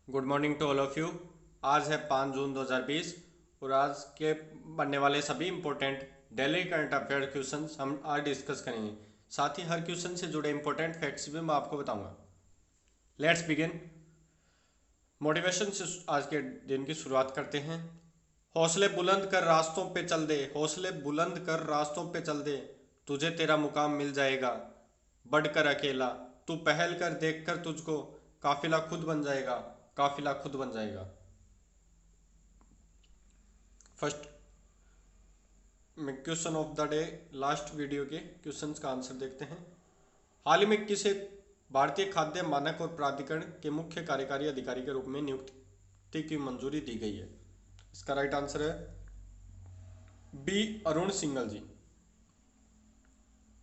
Good morning to all of you. आज है 5 जून 2020 और आज के बनने वाले सभी important daily current affair questions हम आज डिस्कस करेंगे। साथ ही हर क्वेश्चन से जुड़े इंपॉर्टेंट फैक्ट्स भी मैं आपको बताऊंगा। Let's begin. मोटिवेशन से आज के दिन की शुरुआत करते हैं। हौसले बुलंद कर रास्तों पे चल दे, हौसले बुलंद कर रास्तों पे चल दे, तुझे तेरा मुकाम मिल जाएगा, बढ़कर अकेला, तू पहल कर देख कर तुझको, काफिला खुद बन जाएगा, काफिला खुद बन जाएगा। फर्स्ट में question of the day, last video के क्वेश्चंस का आंसर देखते हैं। हाल ही में किसे भारतीय खाद्य मानक और प्राधिकरण के मुख्य कार्यकारी अधिकारी के रूप में नियुक्ति की मंजूरी दी गई है? इसका राइट आंसर है बी, अरुण सिंघल जी।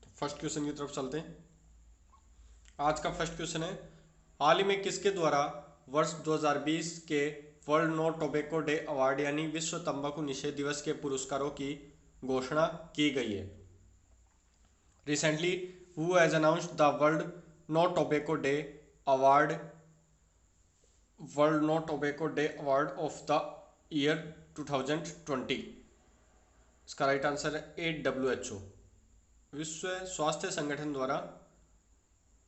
तो फर्स्ट क्वेश्चन की तरफ चलते हैं। आज का फर्स्ट क्वेश्चन है, हाल ही में किसके द्वारा वर्ष 2020 के World no tobacco Day award यानी विश्व तंबाकू निषेध दिवस के पुरस्कारों की घोषणा की गई है? Recently who has announced the World no tobacco Day award, World no tobacco Day award of the year 2020? इसका राइट आंसर है WHO। विश्व स्वास्थ्य संगठन द्वारा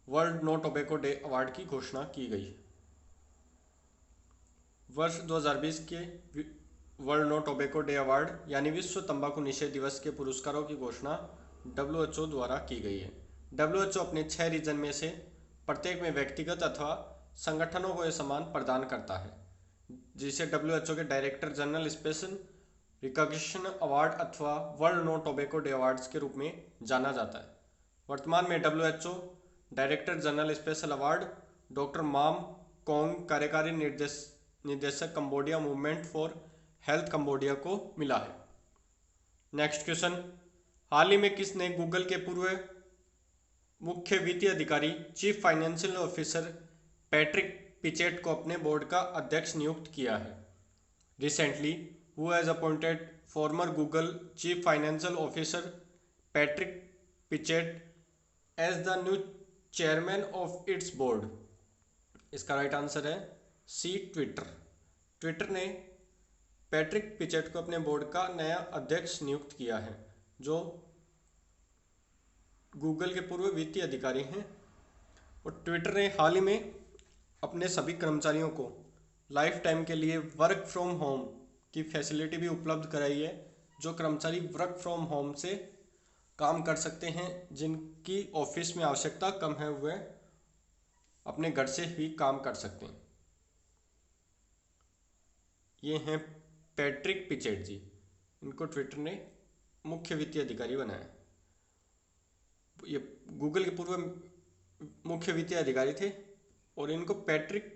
World no tobacco Day award की घोषणा की गई है। वर्ष 2020 के World no tobacco Day award यानी विश्व तंबाकू निषेध दिवस के पुरस्कारों की घोषणा WHO द्वारा की गई है। WHO अपने 6 रीजन में से प्रत्येक में व्यक्तिगत अथवा संगठनों को यह सम्मान प्रदान करता है, जिसे WHO के director general special recognition award अथवा world no tobacco day awards के रूप में जाना जाता है। वर्तमान में WHO director general special award doctor Mom Kong, कार्यकारी निदेशक Cambodia movement for health Cambodia को मिला है। नेक्स्ट क्वेश्चन, हाल ही में किसने गूगल के पूर्व मुख्य वित्तीय अधिकारी chief financial officer Patrick Pichette को अपने बोर्ड का अध्यक्ष नियुक्त किया है? Recently who has appointed former Google chief financial officer Patrick Pichette as the new chairman of its board? इसका राइट आंसर है सी, ट्विटर। ट्विटर ने पैट्रिक पिचेट को अपने बोर्ड का नया अध्यक्ष नियुक्त किया है, जो गूगल के पूर्व वित्तीय अधिकारी हैं। और ट्विटर ने हाल ही में अपने सभी कर्मचारियों को लाइफ टाइम के लिए वर्क फ्रॉम होम की फैसिलिटी भी उपलब्ध कराई है, जो कर्मचारी वर्क फ्रॉम होम से काम कर सकते हैं, जिनकी ऑफिस में आवश्यकता कम है, वह अपने घर से भी काम कर सकते हैं। ये हैं पैट्रिक पिचेट जी, इनको ट्विटर ने मुख्य वित्तीय अधिकारी बनाया। ये गूगल के पूर्व मुख्य वित्तीय अधिकारी थे और इनको पैट्रिक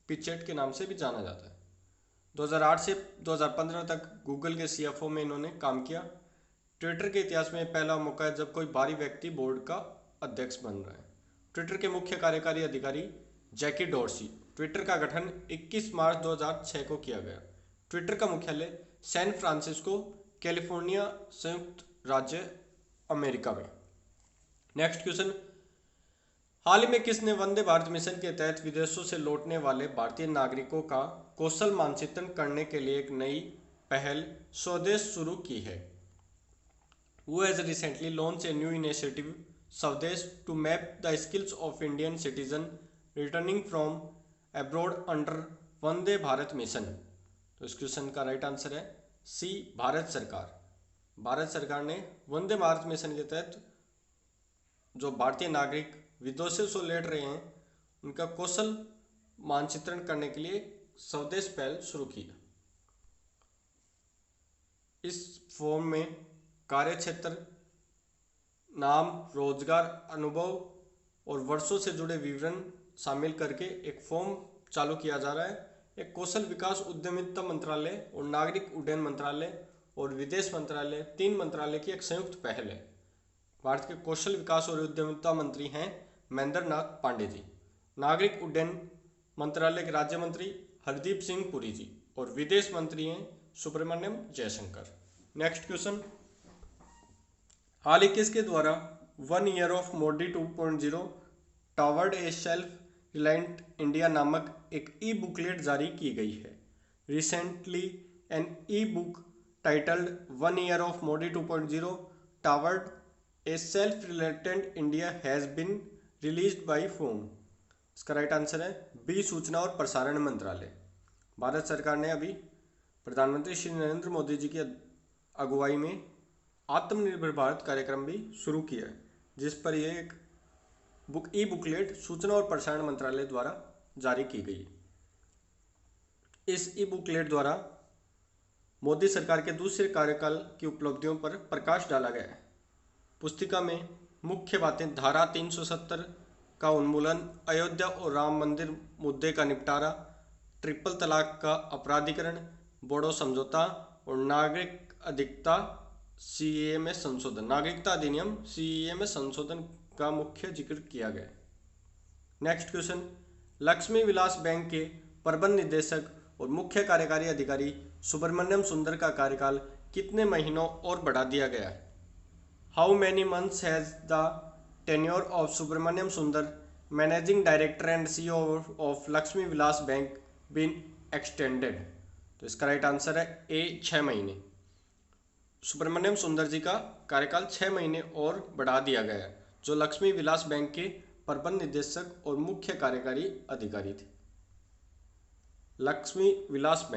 पिचेट के नाम से भी जाना जाता है। 2008 से 2015 तक गूगल के CFO में इन्होंने काम किया। ट्विटर के इतिहास में पहला मौका है जब कोई बाहरी व्यक्ति बोर्ड का अध्यक्ष बन रहा है। ट्विटर के मुख्य कार्यकारी अधिकारी जैकी डोर्सी। ट्विटर का गठन 21 मार्च 2006 को किया गया। ट्विटर का मुख्यालय सैन फ्रांसिस्को, कैलिफोर्निया, संयुक्त राज्य अमेरिका में। नेक्स्ट क्वेश्चन, हाल ही में किसने वंदे भारत मिशन के तहत विदेशों से लौटने वाले भारतीय नागरिकों का कौशल मानचित्रण करने के लिए एक नई पहल स्वदेश शुरू की है? Who has recently launched a new initiative, Swadesh, to map the skills of Indian citizen returning from abroad under Vande Bharat mission? तो इस क्वेश्चन का राइट आंसर है सी, भारत सरकार। भारत सरकार ने वंदे भारत मिशन के तहत जो भारतीय नागरिक विदेशों से लौट रहे हैं, उनका कौशल मानचित्रण करने के लिए स्वदेश पहल शुरू की। इस फॉर्म में कार्यक्षेत्र, नाम, रोजगार, अनुभव और वर्षों से जुड़े विवरण शामिल करके एक फॉर्म चालू किया जा रहा है। एक कौशल विकास उद्यमिता मंत्रालय और नागरिक उड्डयन मंत्रालय और विदेश मंत्रालय, 3 मंत्रालय की एक संयुक्त पहल है। भारत के कौशल विकास और उद्यमिता मंत्री हैं महेंद्र नाथ पांडे जी। नागरिक उड्डयन मंत्रालय के राज्य मंत्री हरदीप सिंह पुरी जी और विदेश मंत्री हैं सुब्रमण्यम जयशंकर। नेक्स्ट क्वेश्चन, हाल ही किसके द्वारा 1 year of Modi 2.0 toward a self reliant India नामक एक ई बुकलेट जारी की गई है। Recently an e book titled 1 Year of Modi 2.0 Toward a Self-Reliant India has been released by whom? इसका राइट आंसर है बी, सूचना और प्रसारण मंत्रालय। भारत सरकार ने अभी प्रधानमंत्री श्री नरेंद्र मोदी जी की अगुवाई में आत्मनिर्भर भारत कार्यक्रम भी शुरू किया है, जिस पर यह एक ई बुकलेट सूचना और प्रसारण मंत्रालय द्वारा जारी की गई। इस ई बुकलेट द्वारा मोदी सरकार के दूसरे कार्यकाल की उपलब्धियों पर प्रकाश डाला गया है। पुस्तिका में मुख्य बातें धारा 370 का उन्मूलन, अयोध्या और राम मंदिर मुद्दे का निपटारा, ट्रिपल तलाक का अपराधीकरण, बोडो समझौता और नागरिकता अधिनियम सीएए में संशोधन का मुख्य जिक्र किया गया। Next question, Lakshmi Vilas bank के प्रबंध निदेशक और मुख्य कार्यकारी अधिकारी सुब्रमण्यम सुंदर का कार्यकाल कितने महीनों और बढ़ा दिया गया है? How many months has the tenure of Subramaniam Sundar, managing director and CEO of Lakshmi Vilas bank been extended? तो इसका राइट आंसर है ए, 6 महीने। सुब्रमण्यम सुंदर जी का कार्यकाल 6 महीने और बढ़ा दिया गया है, जो लक्ष्मी विलास बैंक के प्रबंध निदेशक और मुख्य कार्यकारी अधिकारी थे। लक्ष्मी विलास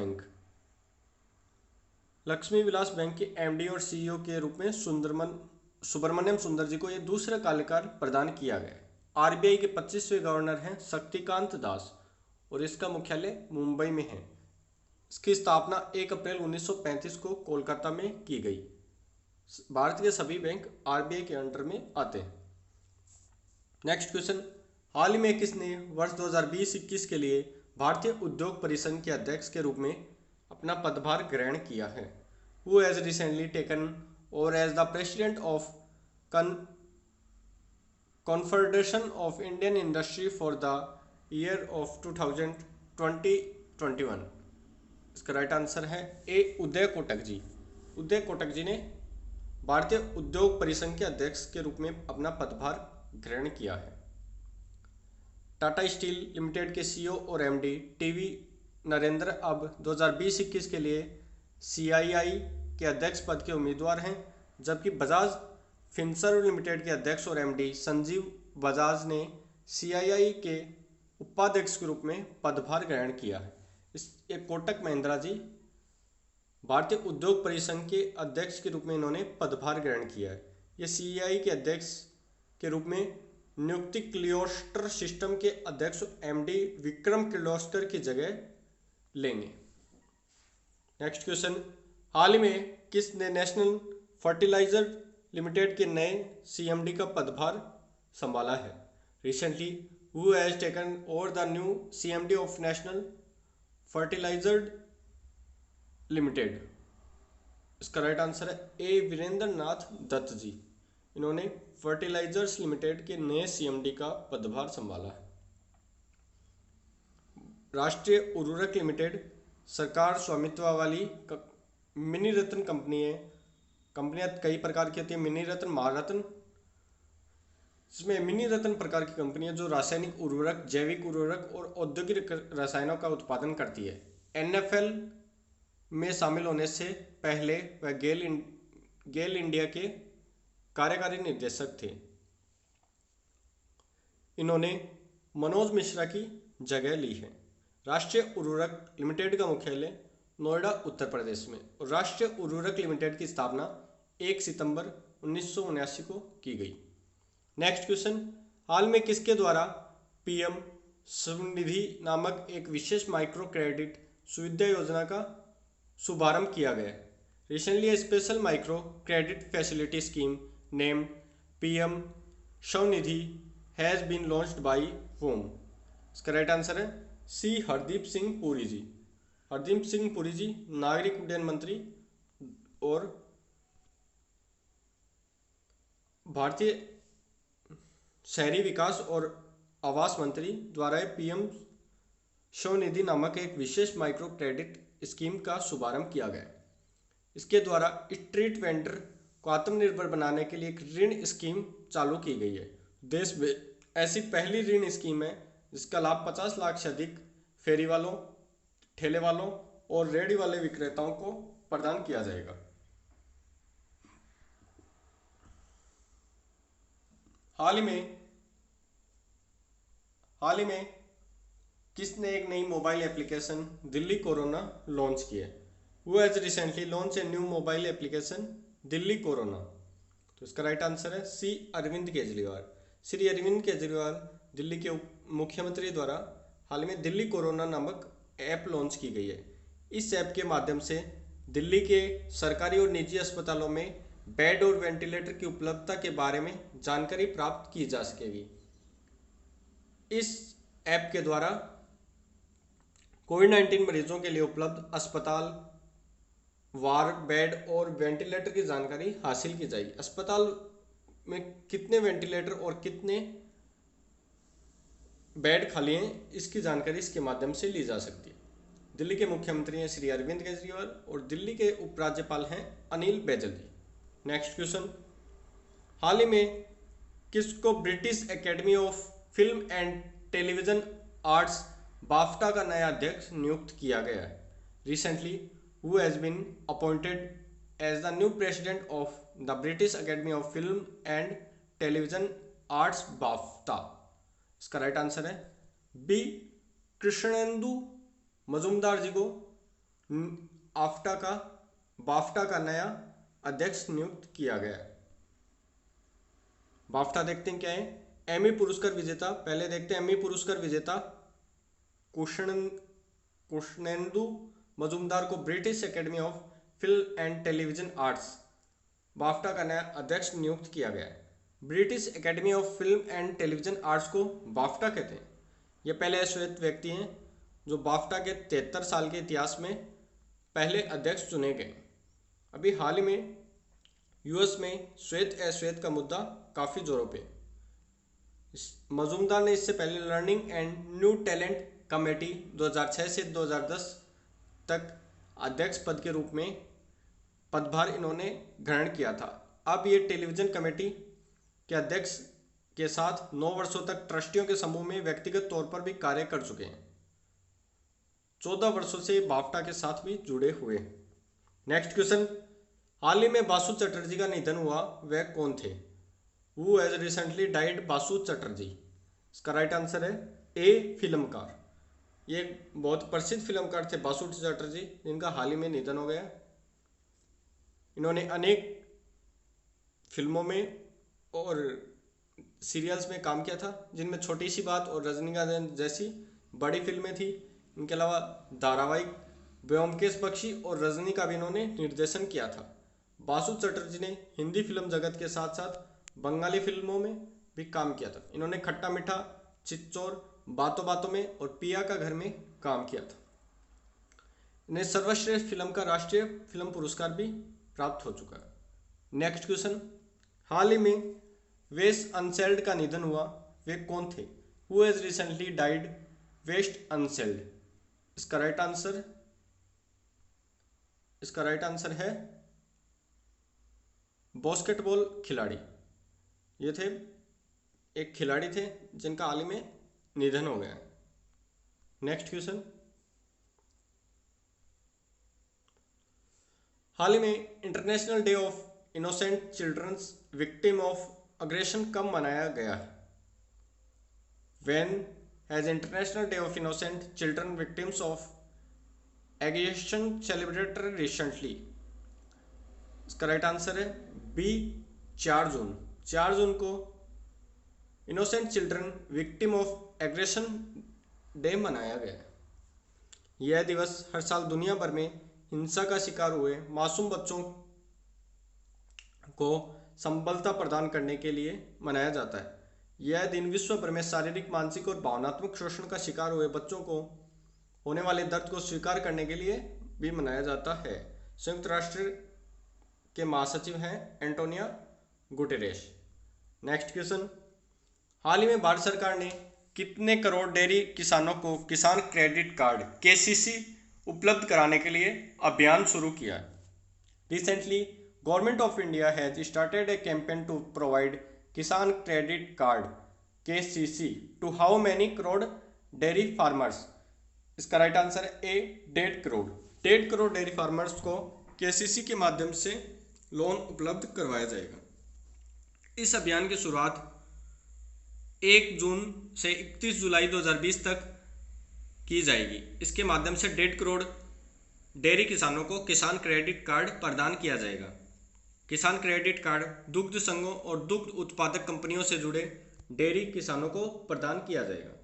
बैंक के एमडी और सीईओ के रूप में सुब्रमण्यम सुंदर जी को यह दूसरा कार्यकाल प्रदान किया गया। आरबीआई के 25वें गवर्नर हैं शक्तिकांत दास और इसका मुख्यालय मुंबई में है। इसकी स्थापना 1 अप्रैल 1935 को कोलकाता में की गई। भारत के सभी बैंक आरबीआई के अंडर में आते हैं। नेक्स्ट क्वेश्चन, हाल ही में किसने वर्ष 2020-21 के लिए भारतीय उद्योग परिसंघ के अध्यक्ष के रूप में अपना पदभार ग्रहण किया है? Who has recently taken over as the president of Confederation of Indian Industry for the year of 2020-21? इसका राइट आंसर है ए, उदय कोटक जी। उदय कोटक जी ने भारतीय उद्योग परिसंघ के अध्यक्ष के रूप में अपना पदभार ग्रहण किया है। टाटा स्टील लिमिटेड के सीईओ और एमडी टीवी नरेंद्र अब 2020-21 के लिए सीआईआई के अध्यक्ष पद के उम्मीदवार हैं, जबकि बजाज फिनसर्व लिमिटेड के अध्यक्ष और एमडी संजीव बजाज ने सीआईआई के उपाध्यक्ष के रूप में पदभार ग्रहण किया है। कोटक महिंद्रा जी भारतीय उद्योग परिसंघ के अध्यक्ष के रूप में इन्होंने पदभार ग्रहण किया है। ये सीआईआई के अध्यक्ष के रूप में नियुक्ति किर्लोस्कर सिस्टम के अध्यक्ष एमडी विक्रम किर्लोस्कर की जगह लेंगे। नेक्स्ट क्वेश्चन, हाल ही में किसने नेशनल फर्टिलाइजर लिमिटेड के नए सीएमडी का पदभार संभाला है? Recently who has taken over the new CMD of National Fertilizer Limited? इसका राइट आंसर है ए, वीरेंद्र नाथ दत्त जी। इन्होंने फर्टिलाइजर्स लिमिटेड के नए सीएमडी का पदभार संभाला है। राष्ट्रीय उर्वरक लिमिटेड सरकार स्वामित्व वाली मिनी रत्न कंपनी है। कंपनियां कई प्रकार की होती है, मिनी रत्न, महारत्न। इसमें मिनी रत्न प्रकार की कंपनियां जो रासायनिक उर्वरक, जैविक उर्वरक और औद्योगिक रसायनों का उत्पादन करती है। एनएफएल में शामिल होने से पहले वह गेल इंडिया के कार्यकारी निदेशक थे। इन्होंने मनोज मिश्रा की जगह ली है। राष्ट्रीय उर्वरक लिमिटेड का मुख्यालय नोएडा, उत्तर प्रदेश में, और राष्ट्रीय उर्वरक लिमिटेड की स्थापना 1 सितंबर 1979 को की गई। नेक्स्ट क्वेश्चन, हाल में किसके द्वारा पीएम स्वनिधि नामक एक विशेष माइक्रो क्रेडिट सुविधा योजना का शुभारंभ किया गया? Recently special micro credit facility scheme named PM Svanidhi has been launched by whom? इसका राइट आंसर है सी, हरदीप सिंह पुरी जी। हरदीप सिंह पुरी जी नागरिक उड्डयन मंत्री और भारतीय शहरी विकास और आवास मंत्री द्वारा पीएम स्वनिधि नामक एक विशेष माइक्रो क्रेडिट स्कीम का शुभारंभ किया गया। इसके द्वारा स्ट्रीट वेंडर को आत्मनिर्भर बनाने के लिए एक ऋण स्कीम चालू की गई है। देश में ऐसी पहली ऋण स्कीम है जिसका लाभ 50 लाख से अधिक फेरी वालों, ठेले वालों और रेहड़ी वाले विक्रेताओं को प्रदान किया जाएगा। हाल ही में किसने एक नई mobile application Delhi corona launch की है? Who has recently launch a new mobile application Delhi corona? तो इसका राइट आंसर है सी अरविंद केजरीवाल। श्री अरविंद केजरीवाल दिल्ली के मुख्यमंत्री द्वारा हाल में दिल्ली कोरोना नामक ऐप लॉन्च की गई है। इस ऐप के माध्यम से दिल्ली के सरकारी और निजी अस्पतालों में बेड और वेंटिलेटर की उपलब्धता के बारे में जानकारी प्राप्त की जा सकेगी। इस ऐप के द्वारा कोविड-19 मरीजों के लिए उपलब्ध अस्पताल, वार्ड, बेड और वेंटिलेटर की जानकारी हासिल की जाएगी। अस्पताल में कितने वेंटिलेटर और कितने बेड खाली हैं, इसकी जानकारी इसके माध्यम से ली जा सकती है। दिल्ली के मुख्यमंत्री हैं श्री अरविंद केजरीवाल और दिल्ली के उपराज्यपाल हैं अनिल बैजल जी। नेक्स्ट क्वेश्चन, हाल ही में किसको British Academy of Film and Television Arts BAFTA का नया अध्यक्ष नियुक्त किया गया है? Recently who has been appointed as the new president of the British Academy of Film and Television Arts BAFTA? इसका राइट आंसर है बी कृष्णेंदु मजूमदार जी को बाफ्टा का नया अध्यक्ष नियुक्त किया गया है। बाफ्टा देखते हैं क्या है। एमी पुरस्कार विजेता, पहले देखते हैं एमी पुरस्कार विजेता कृष्णेंदु मजूमदार को British Academy of Film and Television Arts BAFTA का नया अध्यक्ष नियुक्त किया गया है। British Academy of Film and Television arts को बाफ्टा कहते हैं। ये पहले श्वेत व्यक्ति हैं जो बाफ्टा के 73 साल के इतिहास में पहले अध्यक्ष चुने गए। अभी हाल ही में यूएस में श्वेत अश्वेत का मुद्दा काफ़ी जोरों पे। मजूमदार ने इससे पहले learning and new talent committee 2006 से 2010 तक अध्यक्ष पद के रूप में पदभार इन्होंने ग्रहण किया था। अब ये टेलीविजन कमेटी के अध्यक्ष के साथ 9 वर्षों तक ट्रस्टियों के समूह में व्यक्तिगत तौर पर भी कार्य कर चुके हैं। 14 वर्षों से बाफ्टा के साथ भी जुड़े हुए। नेक्स्ट क्वेश्चन, हाल ही में बासु चटर्जी का निधन हुआ, वह कौन थे? Who has recently died Basu Chatterjee? इसका राइट आंसर है ए फिल्मकार। ये बहुत प्रसिद्ध फिल्मकार थे बासु चटर्जी, जिनका हाल ही में निधन हो गया। इन्होंने अनेक फिल्मों में और सीरियल्स में काम किया था, जिनमें छोटी सी बात और रजनीकांत जैसी बड़ी फिल्में थी। इनके अलावा धारावाहिक व्योमकेश बख्शी और रजनी का भी इन्होंने निर्देशन किया था। बासु चटर्जी ने हिंदी फिल्म जगत के साथ साथ बंगाली फिल्मों में भी काम किया था। इन्होंने खट्टा मीठा, चिच्चोर, बातों बातों में और पिया का घर में काम किया था। इन्हें सर्वश्रेष्ठ फिल्म का राष्ट्रीय फिल्म पुरस्कार भी प्राप्त हो चुका है। नेक्स्ट क्वेश्चन, हाल ही में वेस्ट अनसेल्ड का निधन हुआ, वे कौन थे? Who has recently died Wes Unseld? इसका राइट आंसर है बास्केटबॉल खिलाड़ी। ये थे एक खिलाड़ी थे जिनका हाल ही में निधन हो गया। नेक्स्ट क्वेश्चन, हाल ही में International Day of Innocent Childrens Victim of Aggression कब मनाया गया है? When has International Day of Innocent Children Victims of Aggression celebrated recently? इसका राइट आंसर है बी 4 जून। 4 जून को innocent children victim of aggression day मनाया गया है। यह दिवस हर साल दुनिया भर में हिंसा का शिकार हुए मासूम बच्चों को संबलता प्रदान करने के लिए मनाया जाता है। यह दिन विश्व भर में शारीरिक, मानसिक और भावनात्मक शोषण का शिकार हुए बच्चों को होने वाले दर्द को स्वीकार करने के लिए भी मनाया जाता है। संयुक्त राष्ट्र के महासचिव हैं एंटोनियो गुटेरेस। नेक्स्ट क्वेश्चन, हाल ही में भारत सरकार ने कितने करोड़ डेयरी किसानों को किसान क्रेडिट कार्ड केसीसी उपलब्ध कराने के लिए अभियान शुरू किया है? Recently government of India has started a campaign to provide Kisan credit card KCC to how many crore dairy farmers? इसका राइट आंसर है A 1.5 crore. 1.5 crore dairy farmers को KCC के माध्यम से लोन उपलब्ध करवाया जाएगा। इस अभियान की शुरुआत 1 जून से 31 जुलाई 2020 तक की जाएगी। इसके माध्यम से 1.5 करोड़ डेयरी किसानों को किसान क्रेडिट कार्ड प्रदान किया जाएगा। किसान क्रेडिट कार्ड दुग्ध संघों और दुग्ध उत्पादक कंपनियों से जुड़े डेयरी किसानों को प्रदान किया जाएगा।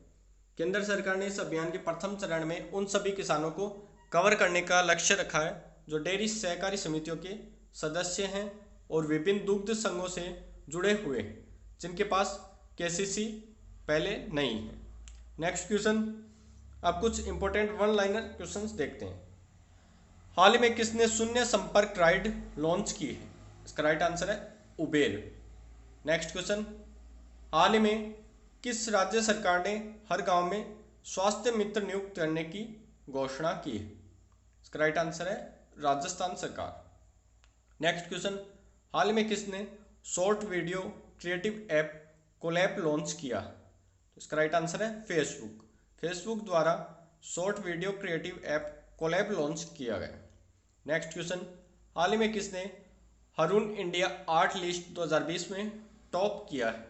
केंद्र सरकार ने इस अभियान के प्रथम चरण में उन सभी किसानों को कवर करने का लक्ष्य रखा है जो डेयरी सहकारी समितियों के सदस्य हैं और विभिन्न दुग्ध संघों से जुड़े हुए हैं, जिनके पास KCC पहले नहीं है। नेक्स्ट क्वेश्चन, अब कुछ इंपॉर्टेंट वन लाइनर क्वेश्चंस देखते हैं। हाल ही में किसने शून्य संपर्क राइड लॉन्च की है? इसका राइट आंसर है उबेर। नेक्स्ट क्वेश्चन, हाल ही में किस राज्य सरकार ने हर गांव में स्वास्थ्य मित्र नियुक्त करने की घोषणा की है? इसका राइट आंसर है राजस्थान सरकार। नेक्स्ट क्वेश्चन, हाल ही में किसने short video creative app Collab launch किया? इसका राइट आंसर है फेसबुक। फेसबुक द्वारा short video creative app Collab launch किया गया। नेक्स्ट क्वेश्चन, हाल ही में किसने हरून इंडिया आर्ट लिस्ट 2020 में टॉप किया है?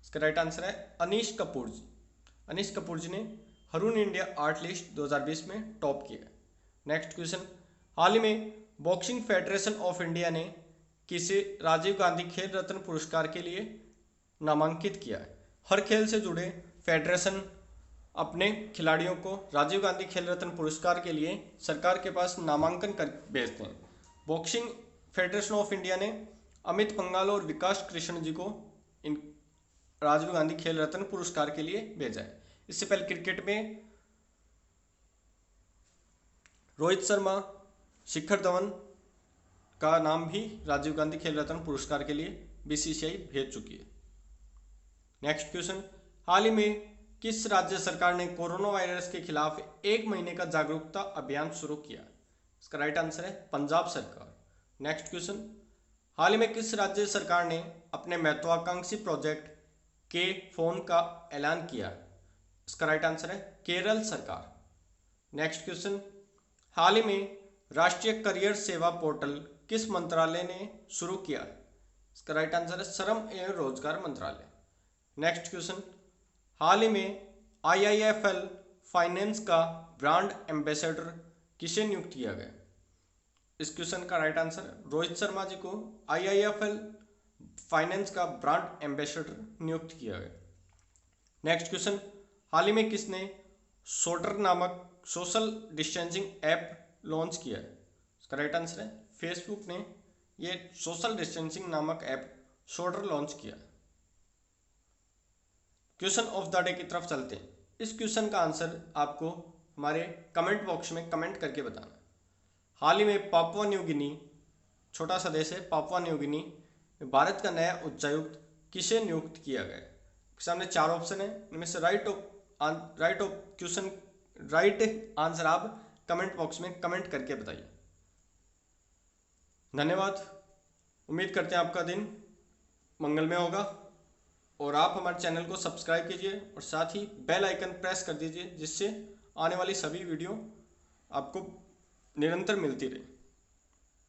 इसका राइट आंसर है अनीश कपूर जी। अनीश कपूर जी ने हरून इंडिया आर्ट लिस्ट 2020 में टॉप किया है। नेक्स्ट क्वेश्चन, हाल ही में बॉक्सिंग फेडरेशन ऑफ इंडिया ने किसे राजीव गांधी खेल रत्न पुरस्कार के लिए नामांकित किया है? हर खेल से जुड़े फेडरेशन अपने खिलाड़ियों को राजीव गांधी खेल रत्न पुरस्कार के लिए सरकार के पास नामांकन कर भेजते हैं। बॉक्सिंग फेडरेशन ऑफ इंडिया ने अमित पंघाल और विकास कृष्ण जी को इन राजीव गांधी खेल रत्न पुरस्कार के लिए भेजा है। इससे पहले क्रिकेट में रोहित शर्मा, शिखर धवन का नाम भी राजीव गांधी खेल रत्न पुरस्कार के लिए BCCI भेज चुकी है। नेक्स्ट क्वेश्चन, हाल ही में किस राज्य सरकार ने कोरोना वायरस के खिलाफ 1 महीने का जागरूकता अभियान शुरू किया? इसका राइट आंसर है पंजाब सरकार। नेक्स्ट क्वेश्चन, हाल ही में किस राज्य सरकार ने अपने महत्वाकांक्षी प्रोजेक्ट के फोन का ऐलान किया? इसका राइट आंसर है केरल सरकार। नेक्स्ट क्वेश्चन, हाल ही में राष्ट्रीय करियर सेवा पोर्टल किस मंत्रालय ने शुरू किया? इसका राइट आंसर है श्रम एवं रोजगार मंत्रालय। नेक्स्ट क्वेश्चन, हाल ही में IIFL फाइनेंस का ब्रांड एम्बेसडर किसे नियुक्त किया गया? इस क्वेश्चन का राइट आंसर रोहित शर्मा जी को IIFL फाइनेंस का ब्रांड एम्बेसडर नियुक्त किया गया। नेक्स्ट क्वेश्चन, हाल ही में किसने सोल्डर नामक सोशल डिस्टेंसिंग ऐप लॉन्च किया है? इसका राइट आंसर है फेसबुक ने ये सोशल डिस्टेंसिंग नामक ऐप सोल्डर लॉन्च किया। क्वेश्चन ऑफ द डे की तरफ चलते हैं। इस क्वेश्चन का आंसर आपको हमारे कमेंट बॉक्स में कमेंट करके बताना। हाल ही में पापुआ न्यू गिनी, छोटा सा देश है पापुआ न्यू गिनी, भारत का नया उच्चायुक्त किसे नियुक्त किया गया? सामने 4 ऑप्शन है, इनमें से राइट आंसर आप कमेंट बॉक्स में कमेंट करके बताइए। धन्यवाद। उम्मीद करते हैं आपका दिन मंगलमय होगा और आप हमारे चैनल को सब्सक्राइब कीजिए और साथ ही बेल आइकन प्रेस कर दीजिए, जिससे आने वाली सभी वीडियो आपको निरंतर मिलती रहे।